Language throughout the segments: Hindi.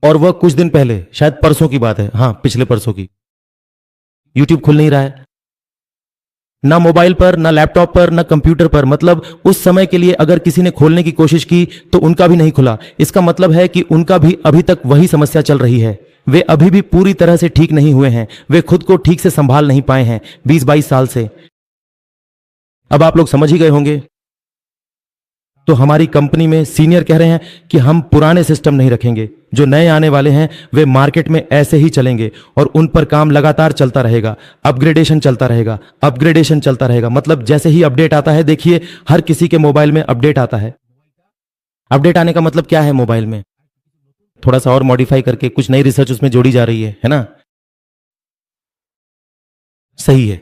और वह कुछ दिन पहले, शायद परसों की बात है, हाँ पिछले परसों की, यूट्यूब खुल नहीं रहा है, ना मोबाइल पर, ना लैपटॉप पर, ना कंप्यूटर पर। मतलब उस समय के लिए अगर किसी ने खोलने की कोशिश की तो उनका भी नहीं खुला। इसका मतलब है कि उनका भी अभी तक वही समस्या चल रही है। वे अभी भी पूरी तरह से ठीक नहीं हुए हैं। वे खुद को ठीक से संभाल नहीं पाए हैं 20-22 साल से। अब आप लोग समझ ही गए होंगे। तो हमारी कंपनी में सीनियर कह रहे हैं कि हम पुराने सिस्टम नहीं रखेंगे, जो नए आने वाले हैं वे मार्केट में ऐसे ही चलेंगे और उन पर काम लगातार चलता रहेगा, अपग्रेडेशन चलता रहेगा, अपग्रेडेशन चलता रहेगा। मतलब जैसे ही अपडेट आता है, देखिए हर किसी के मोबाइल में अपडेट आता है। अपडेट आने का मतलब क्या है? मोबाइल में थोड़ा सा और मॉडिफाई करके कुछ नई रिसर्च उसमें जोड़ी जा रही है ना? सही है।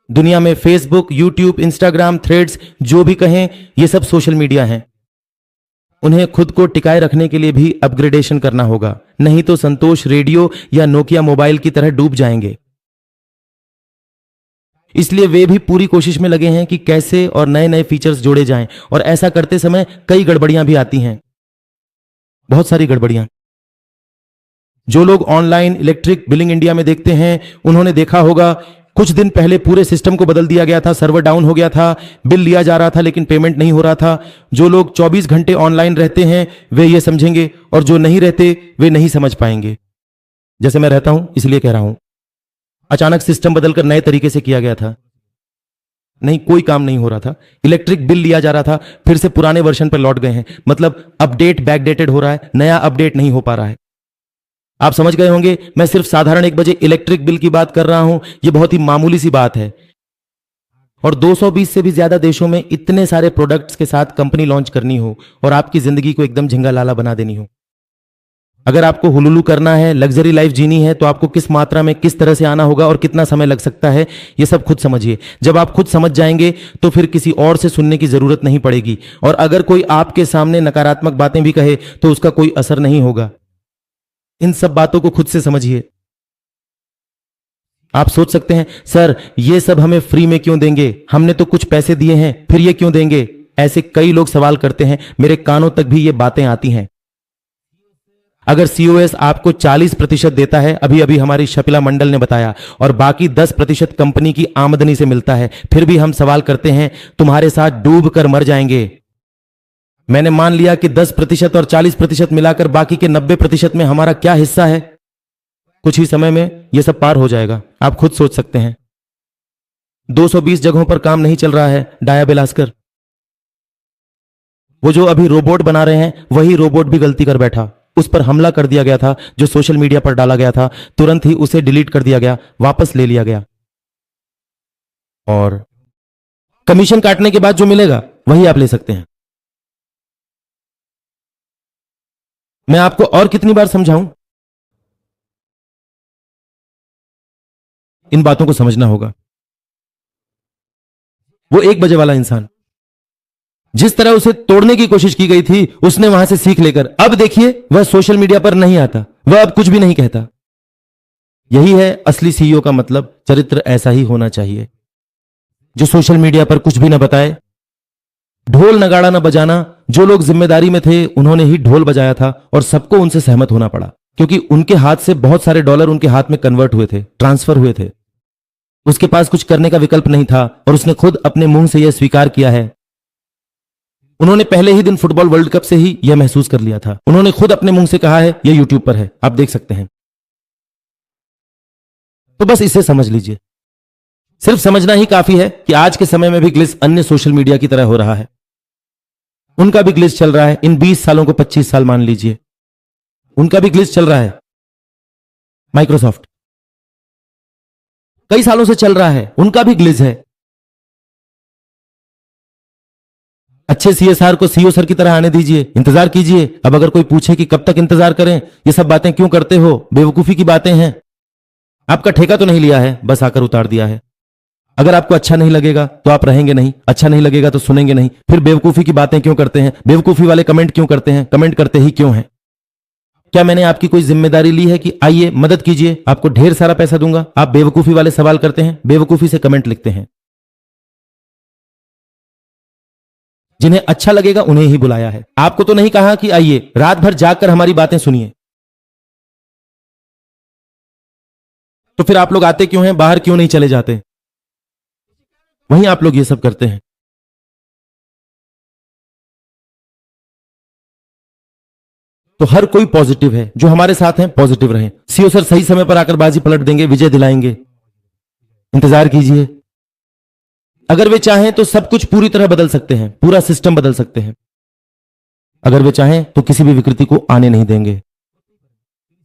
दुनिया में फेसबुक, यूट्यूब, इंस्टाग्राम, थ्रेड्स, जो भी कहें, ये सब सोशल मीडिया हैं। उन्हें खुद को टिकाए रखने के लिए भी अपग्रेडेशन करना होगा, नहीं तो संतोष रेडियो या नोकिया मोबाइल की तरह डूब जाएंगे। इसलिए वे भी पूरी कोशिश में लगे हैं कि कैसे और नए नए फीचर्स जोड़े जाएं, और ऐसा करते समय कई गड़बड़ियां भी आती हैं, बहुत सारी गड़बड़ियां। जो लोग ऑनलाइन इलेक्ट्रिक बिलिंग इंडिया में देखते हैं, उन्होंने देखा होगा कुछ दिन पहले पूरे सिस्टम को बदल दिया गया था, सर्वर डाउन हो गया था, बिल लिया जा रहा था लेकिन पेमेंट नहीं हो रहा था। जो लोग 24 घंटे ऑनलाइन रहते हैं वे ये समझेंगे, और जो नहीं रहते वे नहीं समझ पाएंगे। जैसे मैं रहता हूं इसलिए कह रहा हूं। अचानक सिस्टम बदलकर नए तरीके से किया गया था, नहीं कोई काम नहीं हो रहा था, इलेक्ट्रिक बिल लिया जा रहा था, फिर से पुराने वर्जन पर लौट गए हैं। मतलब अपडेट बैकडेटेड हो रहा है, नया अपडेट नहीं हो पा रहा है। आप समझ गए होंगे, मैं सिर्फ साधारण 1 बजे इलेक्ट्रिक बिल की बात कर रहा हूं। यह बहुत ही मामूली सी बात है। और 220 से भी ज्यादा देशों में इतने सारे प्रोडक्ट्स के साथ कंपनी लॉन्च करनी हो और आपकी जिंदगी को एकदम झिंगा लाला बना देनी हो। अगर आपको हुलुलू करना है, लग्जरी लाइफ जीनी है, तो आपको किस मात्रा में, किस तरह से आना होगा और कितना समय लग सकता है, यह सब खुद समझिए। जब आप खुद समझ जाएंगे तो फिर किसी और से सुनने की जरूरत नहीं पड़ेगी। और अगर कोई आपके सामने नकारात्मक बातें भी कहे तो उसका कोई असर नहीं होगा। इन सब बातों को खुद से समझिए। आप सोच सकते हैं, सर ये सब हमें फ्री में क्यों देंगे, हमने तो कुछ पैसे दिए हैं, फिर ये क्यों देंगे? ऐसे कई लोग सवाल करते हैं, मेरे कानों तक भी ये बातें आती हैं। अगर सीओएस आपको 40% देता है, अभी अभी हमारी शपिला मंडल ने बताया, और बाकी 10% कंपनी की आमदनी से मिलता है, फिर भी हम सवाल करते हैं, तुम्हारे साथ डूब कर मर जाएंगे। मैंने मान लिया कि 10% और 40% मिलाकर बाकी के 90% में हमारा क्या हिस्सा है। कुछ ही समय में यह सब पार हो जाएगा, आप खुद सोच सकते हैं। 220 जगहों पर काम नहीं चल रहा है। डाया बेलास्कर, वो जो अभी रोबोट बना रहे हैं, वही रोबोट भी गलती कर बैठा। उस पर हमला कर दिया गया था, जो सोशल मीडिया पर डाला गया था, तुरंत ही उसे डिलीट कर दिया गया, वापस ले लिया गया, और कमीशन काटने के बाद जो मिलेगा वही आप ले सकते हैं। मैं आपको और कितनी बार समझाऊं? इन बातों को समझना होगा। वो 1 बजे वाला इंसान, जिस तरह उसे तोड़ने की कोशिश की गई थी, उसने वहां से सीख लेकर अब देखिए वह सोशल मीडिया पर नहीं आता, वह अब कुछ भी नहीं कहता। यही है असली सीईओ का मतलब। चरित्र ऐसा ही होना चाहिए, जो सोशल मीडिया पर कुछ भी ना बताए, ढोल नगाड़ा ना बजाना। जो लोग जिम्मेदारी में थे उन्होंने ही ढोल बजाया था, और सबको उनसे सहमत होना पड़ा, क्योंकि उनके हाथ से बहुत सारे डॉलर उनके हाथ में कन्वर्ट हुए थे, ट्रांसफर हुए थे। उसके पास कुछ करने का विकल्प नहीं था, और उसने खुद अपने मुंह से यह स्वीकार किया है। उन्होंने पहले ही दिन फुटबॉल वर्ल्ड कप से ही यह महसूस कर लिया था। उन्होंने खुद अपने मुंह से कहा है, यह यूट्यूब पर है, आप देख सकते हैं। तो बस इसे समझ लीजिए। सिर्फ समझना ही काफी है कि आज के समय में भी ग्लिच अन्य सोशल मीडिया की तरह हो रहा है। उनका भी ग्लिच चल रहा है। इन 20 सालों को 25 साल मान लीजिए, उनका भी ग्लिच चल रहा है। माइक्रोसॉफ्ट कई सालों से चल रहा है, उनका भी ग्लिच है। अच्छे सीएसआर को सीईओ सर की तरह आने दीजिए, इंतजार कीजिए। अब अगर कोई पूछे कि कब तक इंतजार करें, ये सब बातें क्यों करते हो, बेवकूफी की बातें हैं। आपका ठेका तो नहीं लिया है, बस आकर उतार दिया है। अगर आपको अच्छा नहीं लगेगा तो आप रहेंगे नहीं, अच्छा नहीं लगेगा तो सुनेंगे नहीं, फिर बेवकूफी की बातें क्यों करते हैं, बेवकूफी वाले कमेंट क्यों करते हैं, कमेंट करते ही क्यों हैं? क्या मैंने आपकी कोई जिम्मेदारी ली है कि आइए मदद कीजिए, आपको ढेर सारा पैसा दूंगा? आप बेवकूफी वाले सवाल करते हैं, बेवकूफी से कमेंट लिखते हैं। जिन्हें अच्छा लगेगा उन्हें ही बुलाया है। आपको तो नहीं कहा कि आइए रात भर जागकर हमारी बातें सुनिए। तो फिर आप लोग आते क्यों हैं? बाहर क्यों नहीं चले जाते? वहीं आप लोग ये सब करते हैं। तो हर कोई पॉजिटिव है, जो हमारे साथ हैं पॉजिटिव रहें। सीओ सर सही समय पर आकर बाजी पलट देंगे, विजय दिलाएंगे। इंतजार कीजिए। अगर वे चाहें तो सब कुछ पूरी तरह बदल सकते हैं, पूरा सिस्टम बदल सकते हैं। अगर वे चाहें तो किसी भी विकृति को आने नहीं देंगे।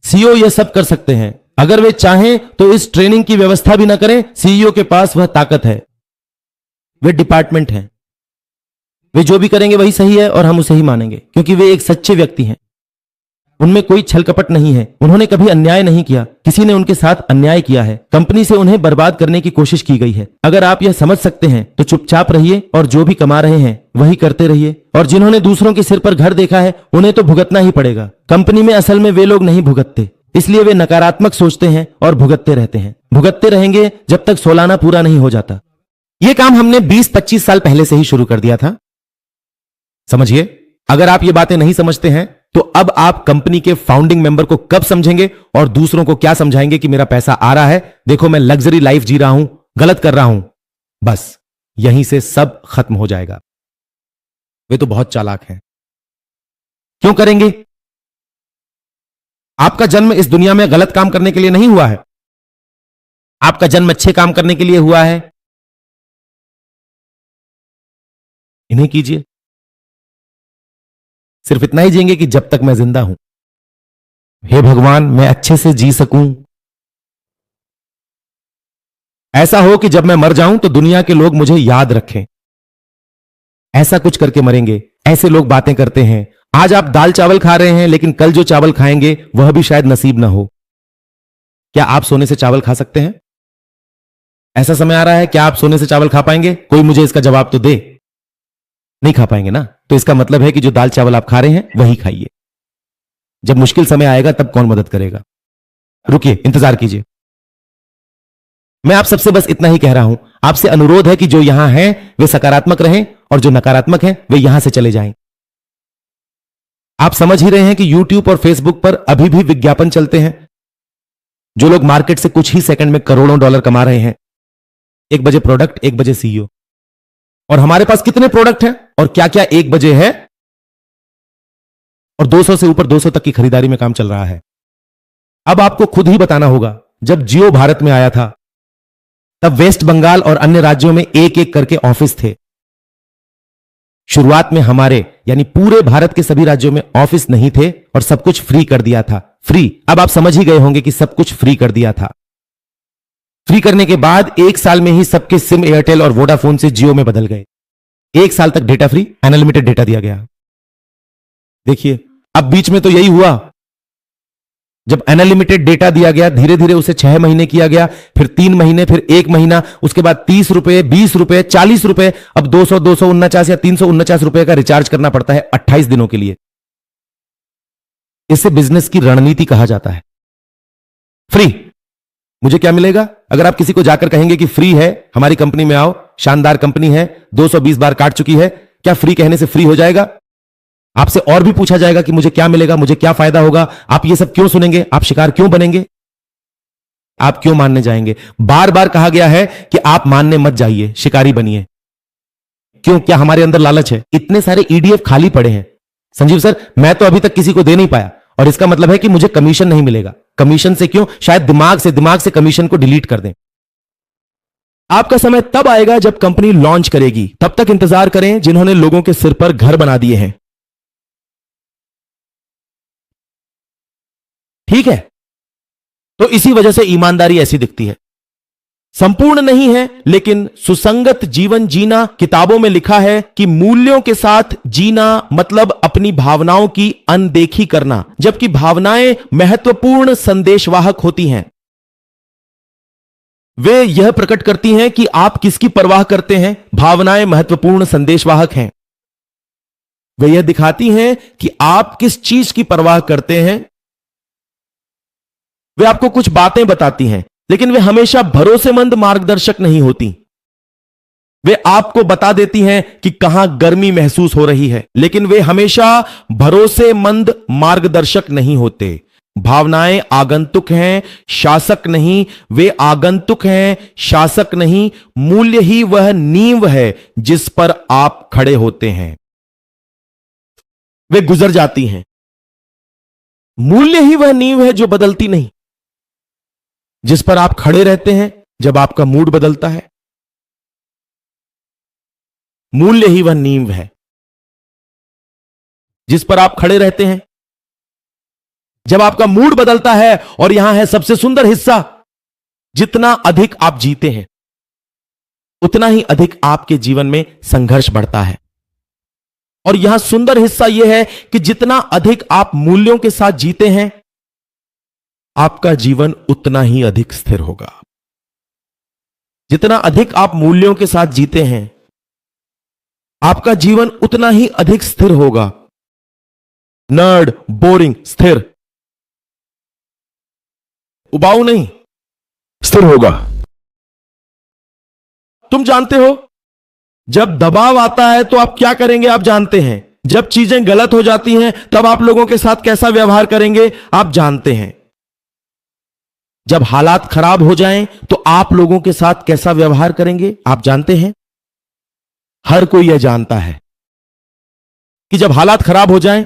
सीईओ यह सब कर सकते हैं। अगर वे चाहें तो इस ट्रेनिंग की व्यवस्था भी ना करें, सीईओ के पास वह ताकत है। वे डिपार्टमेंट हैं। वे जो भी करेंगे वही सही है और हम उसे ही मानेंगे, क्योंकि वे एक सच्चे व्यक्ति हैं। उनमें कोई छल कपट नहीं है। उन्होंने कभी अन्याय नहीं किया। किसी ने उनके साथ अन्याय किया है, कंपनी से उन्हें बर्बाद करने की कोशिश की गई है। अगर आप यह समझ सकते हैं तो चुपचाप रहिए और जो भी कमा रहे हैं वही करते रहिए। और जिन्होंने दूसरों के सिर पर घर देखा है उन्हें तो भुगतना ही पड़ेगा। कंपनी में असल में वे लोग नहीं भुगतते, इसलिए वे नकारात्मक सोचते हैं और भुगतते रहते हैं। भुगतते रहेंगे जब तक सोलाना पूरा नहीं हो जाता। यह काम हमने 20-25 साल पहले से ही शुरू कर दिया था। समझिए, अगर आप ये बातें नहीं समझते हैं तो अब आप कंपनी के फाउंडिंग मेंबर को कब समझेंगे और दूसरों को क्या समझाएंगे कि मेरा पैसा आ रहा है, देखो मैं लग्जरी लाइफ जी रहा हूं, गलत कर रहा हूं। बस यहीं से सब खत्म हो जाएगा। वे तो बहुत चालाक हैं। क्यों करेंगे? आपका जन्म इस दुनिया में गलत काम करने के लिए नहीं हुआ है। आपका जन्म अच्छे काम करने के लिए हुआ है। इन्हें कीजिए। सिर्फ इतना ही जिएंगे कि जब तक मैं जिंदा हूं, हे भगवान मैं अच्छे से जी सकूं। ऐसा हो कि जब मैं मर जाऊं तो दुनिया के लोग मुझे याद रखें। ऐसा कुछ करके मरेंगे। ऐसे लोग बातें करते हैं, आज आप दाल चावल खा रहे हैं लेकिन कल जो चावल खाएंगे वह भी शायद नसीब ना हो। क्या आप सोने से चावल खा सकते हैं? ऐसा समय आ रहा है, क्या आप सोने से चावल खा पाएंगे? कोई मुझे इसका जवाब तो दे। नहीं खा पाएंगे ना? तो इसका मतलब है कि जो दाल चावल आप खा रहे हैं वही खाइए। जब मुश्किल समय आएगा तब कौन मदद करेगा? रुकिए, इंतजार कीजिए। मैं आप सबसे बस इतना ही कह रहा हूं। आपसे अनुरोध है कि जो यहां हैं वे सकारात्मक रहें और जो नकारात्मक हैं वे यहां से चले जाएं। आप समझ ही रहे हैं कि YouTube और Facebook पर अभी भी विज्ञापन चलते हैं। जो लोग मार्केट से कुछ ही सेकंड में करोड़ों डॉलर कमा रहे हैं। 1 बजे प्रोडक्ट, 1 बजे सीईओ। और हमारे पास कितने प्रोडक्ट हैं और क्या क्या 1 बजे है, और 200 से ऊपर 200 तक की खरीदारी में काम चल रहा है। अब आपको खुद ही बताना होगा, जब जियो भारत में आया था तब वेस्ट बंगाल और अन्य राज्यों में एक एक करके ऑफिस थे। शुरुआत में हमारे यानी पूरे भारत के सभी राज्यों में ऑफिस नहीं थे और सब कुछ फ्री कर दिया था। फ्री, अब आप समझ ही गए होंगे कि सब कुछ फ्री कर दिया था। फ्री करने के बाद 1 साल में ही सबके सिम एयरटेल और वोडाफोन से जियो में बदल गए। 1 साल तक डेटा फ्री, अनलिमिटेड डेटा दिया गया। देखिए, अब बीच में तो यही हुआ, जब अनलिमिटेड डेटा दिया गया धीरे धीरे उसे 6 महीने किया गया, फिर 3 महीने, फिर 1 महीना, उसके बाद 30 रुपए, 20 रुपए, 40 रुपए, अब 200, 249 या 349 रुपए का रिचार्ज करना पड़ता है 28 दिनों के लिए। इसे बिजनेस की रणनीति कहा जाता है। फ्री। मुझे क्या मिलेगा? अगर आप किसी को जाकर कहेंगे कि फ्री है, हमारी कंपनी में आओ, शानदार कंपनी है, 220 बार काट चुकी है, क्या फ्री कहने से फ्री हो जाएगा? आपसे और भी पूछा जाएगा कि मुझे क्या मिलेगा, मुझे क्या फायदा होगा। आप ये सब क्यों सुनेंगे? आप शिकार क्यों बनेंगे? आप क्यों मानने जाएंगे? बार बार कहा गया है कि आप मानने मत जाइए, शिकारी बनिए। क्यों? क्या हमारे अंदर लालच है? इतने सारे ईडीएफ खाली पड़े हैं संजीव सर, मैं तो अभी तक किसी को दे नहीं पाया, और इसका मतलब है कि मुझे कमीशन नहीं मिलेगा। कमीशन से क्यों? शायद दिमाग से कमीशन को डिलीट कर दें। आपका समय तब आएगा जब कंपनी लॉन्च करेगी, तब तक इंतजार करें जिन्होंने लोगों के सिर पर घर बना दिए हैं। ठीक है? तो इसी वजह से ईमानदारी ऐसी दिखती है। संपूर्ण नहीं है लेकिन सुसंगत जीवन जीना, किताबों में लिखा है कि मूल्यों के साथ जीना मतलब अपनी भावनाओं की अनदेखी करना, जबकि भावनाएं महत्वपूर्ण संदेशवाहक होती हैं। वे यह प्रकट करती हैं कि आप किसकी परवाह करते हैं। भावनाएं महत्वपूर्ण संदेशवाहक हैं। वे यह दिखाती हैं कि आप किस चीज की परवाह करते हैं। वे आपको कुछ बातें बताती हैं, लेकिन वे हमेशा भरोसेमंद मार्गदर्शक नहीं होती। वे आपको बता देती हैं कि कहां गर्मी महसूस हो रही है, लेकिन वे हमेशा भरोसेमंद मार्गदर्शक नहीं होते। भावनाएं आगंतुक हैं, शासक नहीं। वे आगंतुक हैं, शासक नहीं। मूल्य ही वह नींव है जिस पर आप खड़े होते हैं। वे गुजर जाती हैं। मूल्य ही वह नींव है जो बदलती नहीं, जिस पर आप खड़े रहते हैं जब आपका मूड बदलता है। मूल्य ही वह नींव है जिस पर आप खड़े रहते हैं जब आपका मूड बदलता है। और यहां है सबसे सुंदर हिस्सा, जितना अधिक आप जीते हैं उतना ही अधिक आपके जीवन में संघर्ष बढ़ता है। और यहां सुंदर हिस्सा यह है कि जितना अधिक आप मूल्यों के साथ जीते हैं, आपका जीवन उतना ही अधिक स्थिर होगा। जितना अधिक आप मूल्यों के साथ जीते हैं, आपका जीवन उतना ही अधिक स्थिर होगा। नर्ड, बोरिंग, स्थिर, उबाऊ नहीं, स्थिर होगा। तुम जानते हो, जब दबाव आता है तो आप क्या करेंगे आप जानते हैं। जब चीजें गलत हो जाती हैं तब आप लोगों के साथ कैसा व्यवहार करेंगे आप जानते हैं। जब हालात खराब हो जाएं तो आप लोगों के साथ कैसा व्यवहार करेंगे आप जानते हैं। हर कोई यह जानता है कि जब हालात खराब हो जाएं,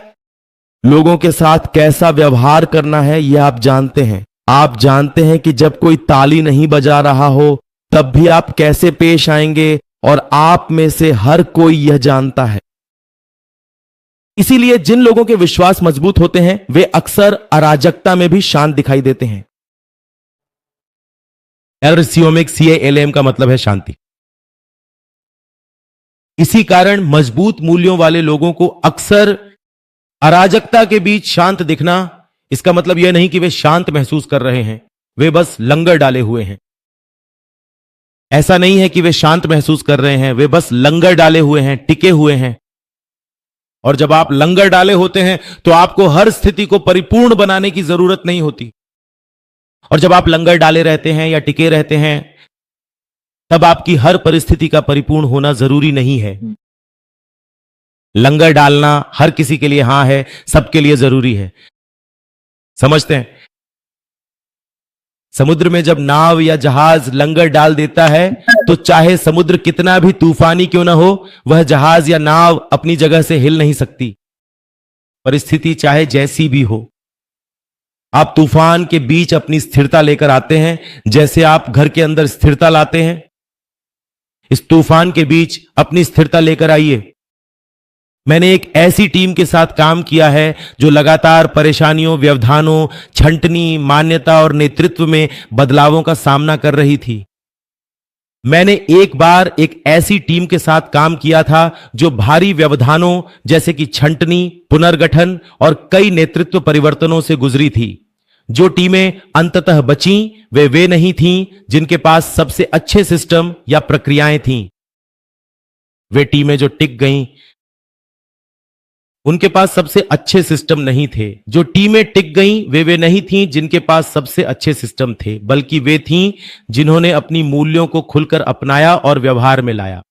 लोगों के साथ कैसा व्यवहार करना है यह आप जानते हैं। आप जानते हैं कि जब कोई ताली नहीं बजा रहा हो तब भी आप कैसे पेश आएंगे, और आप में से हर कोई यह जानता है। इसीलिए जिन लोगों के विश्वास मजबूत होते हैं वे अक्सर अराजकता में भी शांत दिखाई देते हैं। CALM का मतलब है शांति। इसी कारण मजबूत मूल्यों वाले लोगों को अक्सर अराजकता के बीच शांत दिखना, इसका मतलब यह नहीं कि वे शांत महसूस कर रहे हैं, वे बस लंगर डाले हुए हैं। ऐसा नहीं है कि वे शांत महसूस कर रहे हैं, वे बस लंगर डाले हुए हैं, टिके हुए हैं। और जब आप लंगर डाले होते हैं तो आपको हर स्थिति को परिपूर्ण बनाने की जरूरत नहीं होती। और जब आप लंगर डाले रहते हैं या टिके रहते हैं तब आपकी हर परिस्थिति का परिपूर्ण होना जरूरी नहीं है। लंगर डालना हर किसी के लिए हां है, सबके लिए जरूरी है। समझते हैं? समुद्र में जब नाव या जहाज लंगर डाल देता है तो चाहे समुद्र कितना भी तूफानी क्यों ना हो, वह जहाज या नाव अपनी जगह से हिल नहीं सकती। परिस्थिति चाहे जैसी भी हो, आप तूफान के बीच अपनी स्थिरता लेकर आते हैं, जैसे आप घर के अंदर स्थिरता लाते हैं। इस तूफान के बीच अपनी स्थिरता लेकर आइए। मैंने एक ऐसी टीम के साथ काम किया है जो लगातार परेशानियों, व्यवधानों, छंटनी, मान्यता और नेतृत्व में बदलावों का सामना कर रही थी। मैंने एक बार एक ऐसी टीम के साथ काम किया था जो भारी व्यवधानों जैसे कि छंटनी, पुनर्गठन और कई नेतृत्व परिवर्तनों से गुजरी थी। जो टीमें अंततः बचीं, वे नहीं थीं जिनके पास सबसे अच्छे सिस्टम या प्रक्रियाएं थीं। वे टीमें जो टिक गईं, उनके पास सबसे अच्छे सिस्टम नहीं थे। जो टीमें टिक गईं, वे नहीं थीं जिनके पास सबसे अच्छे सिस्टम थे, बल्कि वे थीं जिन्होंने अपनी मूल्यों को खुलकर अपनाया और व्यवहार में लाया।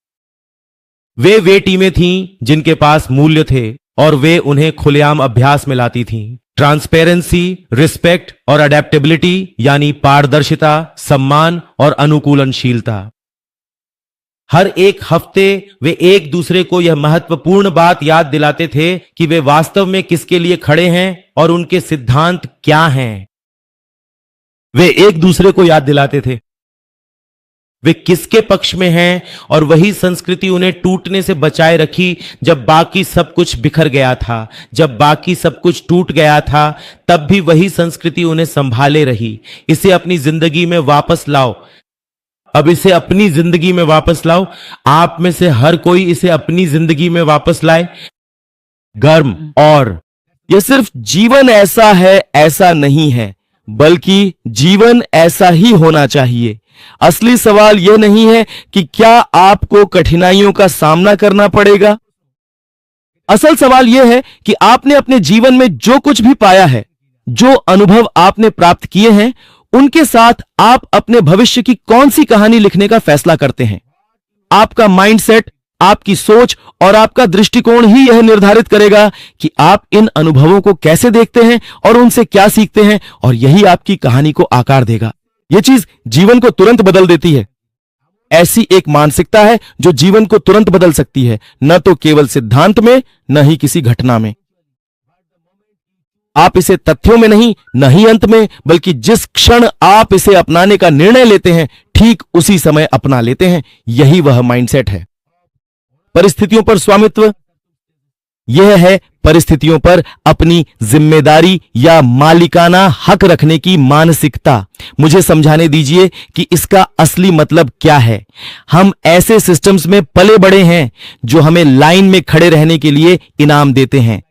वे टीमें थीं जिनके पास मूल्य थे और वे उन्हें खुलेआम अभ्यास में लाती थीं। ट्रांसपेरेंसी, रिस्पेक्ट और अडेप्टेबिलिटी यानी पारदर्शिता, सम्मान और अनुकूलनशीलता। हर एक हफ्ते वे एक दूसरे को यह महत्वपूर्ण बात याद दिलाते थे कि वे वास्तव में किसके लिए खड़े हैं और उनके सिद्धांत क्या हैं। वे एक दूसरे को याद दिलाते थे वे किसके पक्ष में हैं, और वही संस्कृति उन्हें टूटने से बचाए रखी जब बाकी सब कुछ बिखर गया था। जब बाकी सब कुछ टूट गया था तब भी वही संस्कृति उन्हें संभाले रही। इसे अपनी जिंदगी में वापस लाओ। अब इसे अपनी जिंदगी में वापस लाओ। आप में से हर कोई इसे अपनी जिंदगी में वापस लाए। गर्म और यह सिर्फ जीवन ऐसा है ऐसा नहीं है, बल्कि जीवन ऐसा ही होना चाहिए। असली सवाल यह नहीं है कि क्या आपको कठिनाइयों का सामना करना पड़ेगा। असल सवाल यह है कि आपने अपने जीवन में जो कुछ भी पाया है, जो अनुभव आपने प्राप्त किए हैं, उनके साथ आप अपने भविष्य की कौन सी कहानी लिखने का फैसला करते हैं। आपका माइंडसेट, आपकी सोच और आपका दृष्टिकोण ही यह निर्धारित करेगा कि आप इन अनुभवों को कैसे देखते हैं और उनसे क्या सीखते हैं, और यही आपकी कहानी को आकार देगा। यह चीज जीवन को तुरंत बदल देती है। ऐसी एक मानसिकता है जो जीवन को तुरंत बदल सकती है, न तो केवल सिद्धांत में, न ही किसी घटना में। आप इसे तथ्यों में नहीं, न ही अंत में, बल्कि जिस क्षण आप इसे अपनाने का निर्णय लेते हैं, ठीक उसी समय अपना लेते हैं। यही वह माइंडसेट है। परिस्थितियों पर स्वामित्व, यह है परिस्थितियों पर अपनी जिम्मेदारी या मालिकाना हक रखने की मानसिकता। मुझे समझाने दीजिए कि इसका असली मतलब क्या है। हम ऐसे सिस्टम्स में पले बड़े हैं जो हमें लाइन में खड़े रहने के लिए इनाम देते हैं।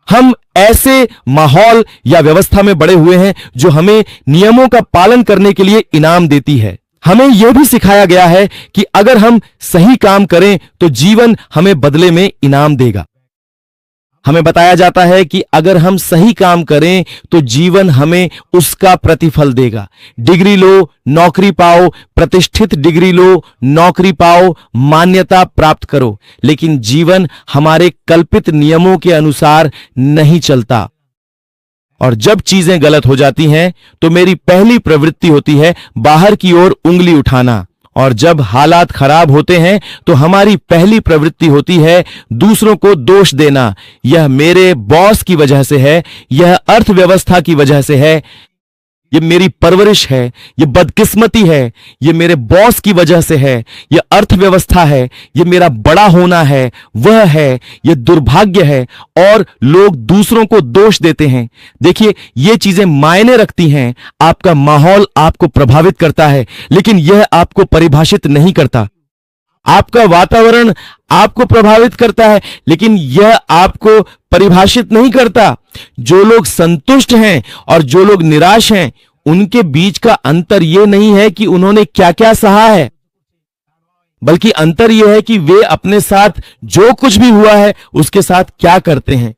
हम ऐसे माहौल या व्यवस्था में बड़े हुए हैं जो हमें नियमों का पालन करने के लिए इनाम देती है। हमें यह भी सिखाया गया है कि अगर हम सही काम करें तो जीवन हमें बदले में इनाम देगा। हमें बताया जाता है कि अगर हम सही काम करें तो जीवन हमें उसका प्रतिफल देगा। डिग्री लो, नौकरी पाओ, प्रतिष्ठित डिग्री लो, नौकरी पाओ, मान्यता प्राप्त करो, लेकिन जीवन हमारे कल्पित नियमों के अनुसार नहीं चलता। और जब चीजें गलत हो जाती हैं तो मेरी पहली प्रवृत्ति होती है बाहर की ओर उंगली उठाना, और जब हालात खराब होते हैं तो हमारी पहली प्रवृत्ति होती है दूसरों को दोष देना। यह मेरे बॉस की वजह से है, यह अर्थव्यवस्था की वजह से है, यह मेरी परवरिश है, यह बदकिस्मती है, यह मेरे बॉस की वजह से है, यह अर्थव्यवस्था है, यह मेरा बड़ा होना है, वह है, यह दुर्भाग्य है, और लोग दूसरों को दोष देते हैं। देखिए, ये चीजें मायने रखती हैं। आपका माहौल आपको प्रभावित करता है, लेकिन यह आपको परिभाषित नहीं करता। आपका वातावरण आपको प्रभावित करता है, लेकिन यह आपको परिभाषित नहीं करता। जो लोग संतुष्ट हैं और जो लोग निराश हैं, उनके बीच का अंतर यह नहीं है कि उन्होंने क्या क्या सहा है, बल्कि अंतर यह है कि वे अपने साथ जो कुछ भी हुआ है उसके साथ क्या करते हैं।